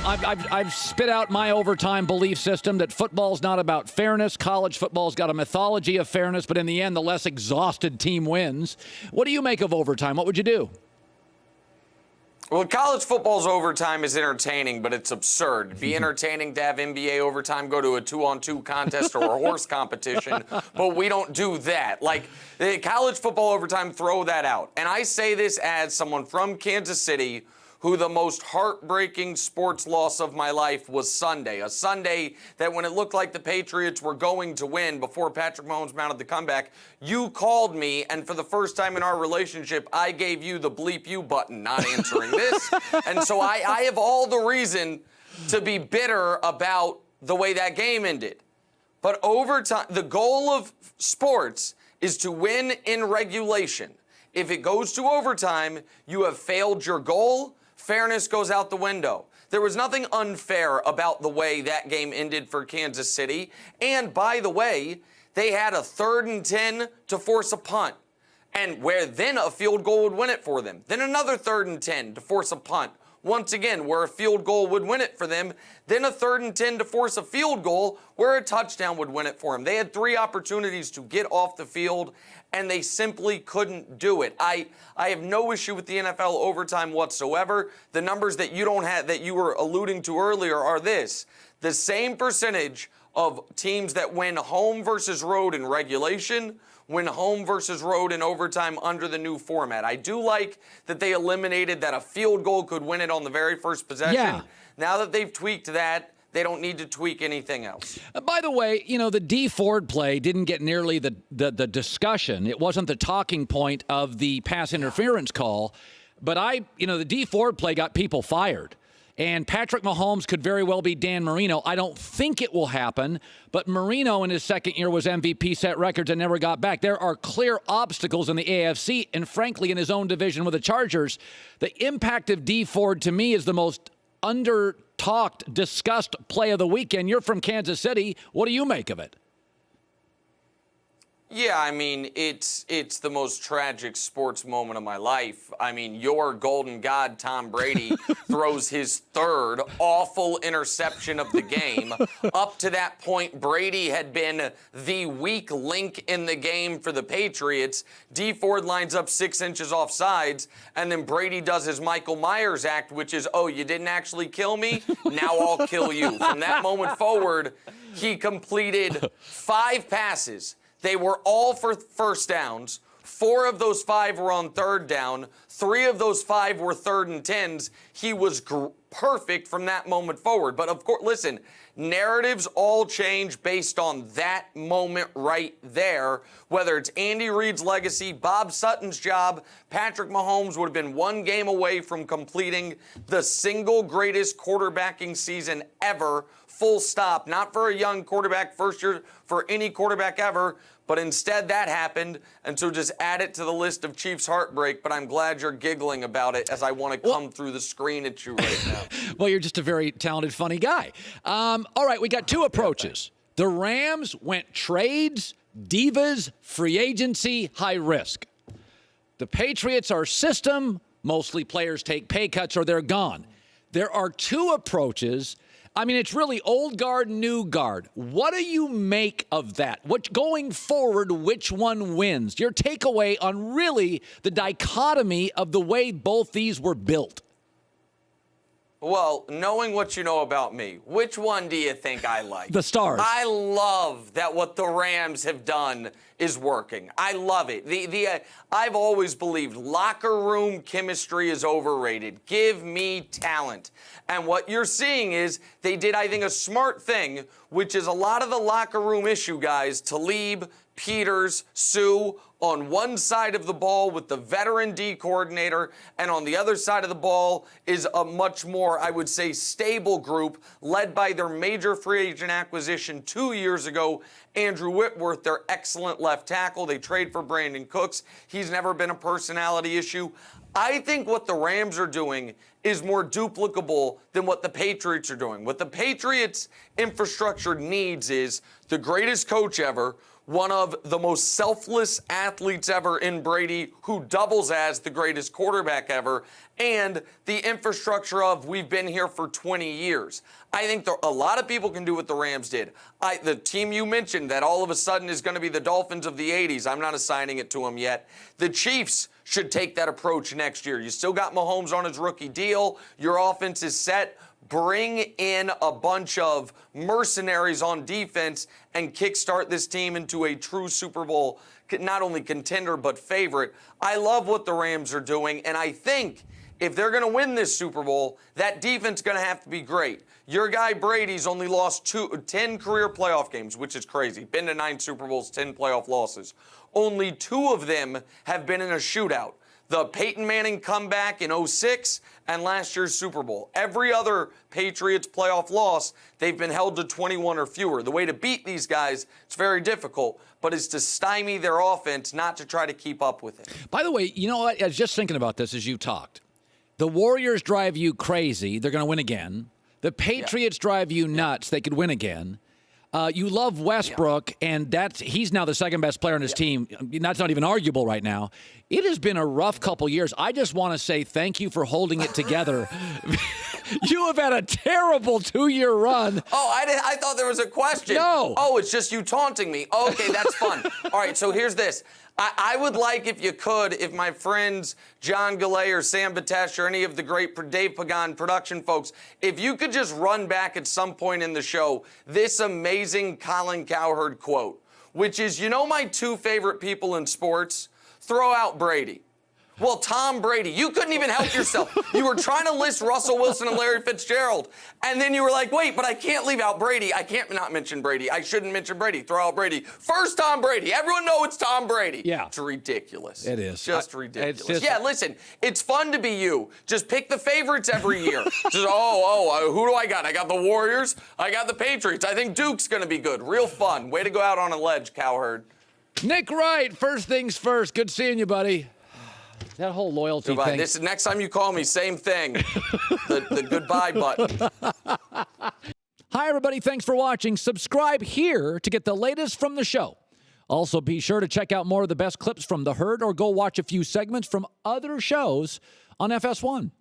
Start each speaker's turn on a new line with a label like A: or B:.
A: I've spit out my overtime belief system that football's not about fairness. College football's got a mythology of fairness, but in the end, the less exhausted team wins. What do you make of overtime? What would you do?
B: Well, college football's overtime is entertaining, but it's absurd. It'd be entertaining to have NBA overtime go to a 2-on-2 contest or a horse competition, but we don't do that. Like, the college football overtime, throw that out. And I say this as someone from Kansas City who the most heartbreaking sports loss of my life was Sunday. A Sunday that when it looked like the Patriots were going to win before Patrick Mahomes mounted the comeback, you called me, and for the first time in our relationship, I gave you the bleep you button, not answering this. And so I have all the reason to be bitter about the way that game ended. But overtime, the goal of sports is to win in regulation. If it goes to overtime, you have failed your goal. Fairness goes out the window. There was nothing unfair about the way that game ended for Kansas City. And by the way, they had a 3rd and 10 to force a punt, and where then a field goal would win it for them. Then another 3rd and 10 to force a punt. Once again, where a field goal would win it for them. Then a 3rd and 10 to force a field goal where a touchdown would win it for them. They had 3 opportunities to get off the field, and they simply couldn't do it. I have no issue with the NFL overtime whatsoever. The numbers that you don't have, that you were alluding to earlier, are this: the same percentage of teams that win home versus road in regulation win home versus road in overtime under the new format. I do like that they eliminated that a field goal could win it on the very first possession.
A: Yeah.
B: Now that they've tweaked that, they don't need to tweak anything else.
A: By the way, you know, the D Ford play didn't get nearly the discussion. It wasn't the talking point of the pass interference call. But the D Ford play got people fired. And Patrick Mahomes could very well be Dan Marino. I don't think it will happen, but Marino in his second year was MVP, set records, and never got back. There are clear obstacles in the AFC, and frankly, in his own division with the Chargers. The impact of D Ford, to me, is the most under-talked, discussed play of the weekend. You're from Kansas City. What do you make of it?
B: Yeah, I mean, it's the most tragic sports moment of my life. I mean, your golden god, Tom Brady, throws his 3rd awful interception of the game. Up to that point, Brady had been the weak link in the game for the Patriots. D Ford lines up 6 inches off sides, and then Brady does his Michael Myers act, which is, oh, you didn't actually kill me? Now I'll kill you. From that moment forward, he completed 5 passes. They were all for first downs. 4 of those 5 were on 3rd down. 3 of those 5 were 3rd and 10s. He was perfect from that moment forward. But of course, listen, narratives all change based on that moment right there. Whether it's Andy Reid's legacy, Bob Sutton's job, Patrick Mahomes would have been 1 game away from completing the single greatest quarterbacking season ever, full stop. Not for a young quarterback, first year for any quarterback ever, but instead that happened, and so just add it to the list of Chiefs heartbreak, but I'm glad you're giggling about it as I want to come through the screen at you right now.
A: Well, you're just a very talented, funny guy. All right, we got 2 approaches. The Rams went trades, divas, free agency, high risk. The Patriots are system, mostly players take pay cuts or they're gone. There are 2 approaches. I mean, it's really old guard, new guard. What do you make of that? Going forward, which one wins? Your takeaway on really the dichotomy of the way both these were built.
B: Well, knowing what you know about me, which one do you think I like?
A: The Stars.
B: I love that what the Rams have done is working. I love it. I've always believed locker room chemistry is overrated. Give me talent. And what you're seeing is they did, I think, a smart thing, which is a lot of the locker room issue guys, Talib, Peters, Sue, on one side of the ball with the veteran D coordinator, and on the other side of the ball is a much more, I would say, stable group led by their major free agent acquisition 2 years ago, Andrew Whitworth, their excellent left tackle. They trade for Brandon Cooks. He's never been a personality issue. I think what the Rams are doing is more duplicable than what the Patriots are doing. What the Patriots infrastructure needs is the greatest coach ever one of the most selfless athletes ever in Brady, who doubles as the greatest quarterback ever, and the infrastructure of we've been here for 20 years. I think a lot of people can do what the Rams did. The team you mentioned that all of a sudden is going to be the Dolphins of the 80s, I'm not assigning it to them yet. The Chiefs should take that approach next year. You still got Mahomes on his rookie deal. Your offense is set. Bring in a bunch of mercenaries on defense and kickstart this team into a true Super Bowl, not only contender, but favorite. I love what the Rams are doing, and I think if they're going to win this Super Bowl, that defense is going to have to be great. Your guy Brady's only lost 10 career playoff games, which is crazy. Been to 9 Super Bowls, 10 playoff losses. Only 2 of them have been in a shootout. The Peyton Manning comeback in 2006 and last year's Super Bowl. Every other Patriots playoff loss, they've been held to 21 or fewer. The way to beat these guys, it's very difficult, but it's to stymie their offense, not to try to keep up with it.
A: By the way, you know what? I was just thinking about this as you talked. The Warriors drive you crazy. They're going to win again. The Patriots drive you nuts. They could win again. You love Westbrook, and he's now the second best player on his team. That's not even arguable right now. It has been a rough couple years. I just want to say thank you for holding it together. You have had a terrible 2-year run.
B: Oh, I thought there was a question.
A: No.
B: Oh, it's just you taunting me. Okay, that's fun. All right, so here's this. I would like, if you could, if my friends John Galley or Sam Batesh or any of the great Dave Pagan production folks, if you could just run back at some point in the show this amazing Colin Cowherd quote, which is, you know my 2 favorite people in sports? Throw out Brady. Well, Tom Brady, you couldn't even help yourself. You were trying to list Russell Wilson and Larry Fitzgerald, and then you were like, wait, but I can't leave out Brady. I can't not mention Brady. I shouldn't mention Brady. Throw out Brady. First, Tom Brady. Everyone know it's Tom Brady.
A: Yeah.
B: It's ridiculous.
A: It is.
B: Just ridiculous. Yeah, listen, it's fun to be you. Just pick the favorites every year. Just, who do I got? I got the Warriors. I got the Patriots. I think Duke's going to be good. Real fun. Way to go out on a ledge, Cowherd.
A: Nick Wright, first things first. Good seeing you, buddy. That whole loyalty
B: goodbye.
A: thing.
B: This next time you call me, same thing. the goodbye button.
A: Hi, everybody. Thanks for watching. Subscribe here to get the latest from the show. Also, be sure to check out more of the best clips from The Herd or go watch a few segments from other shows on FS1.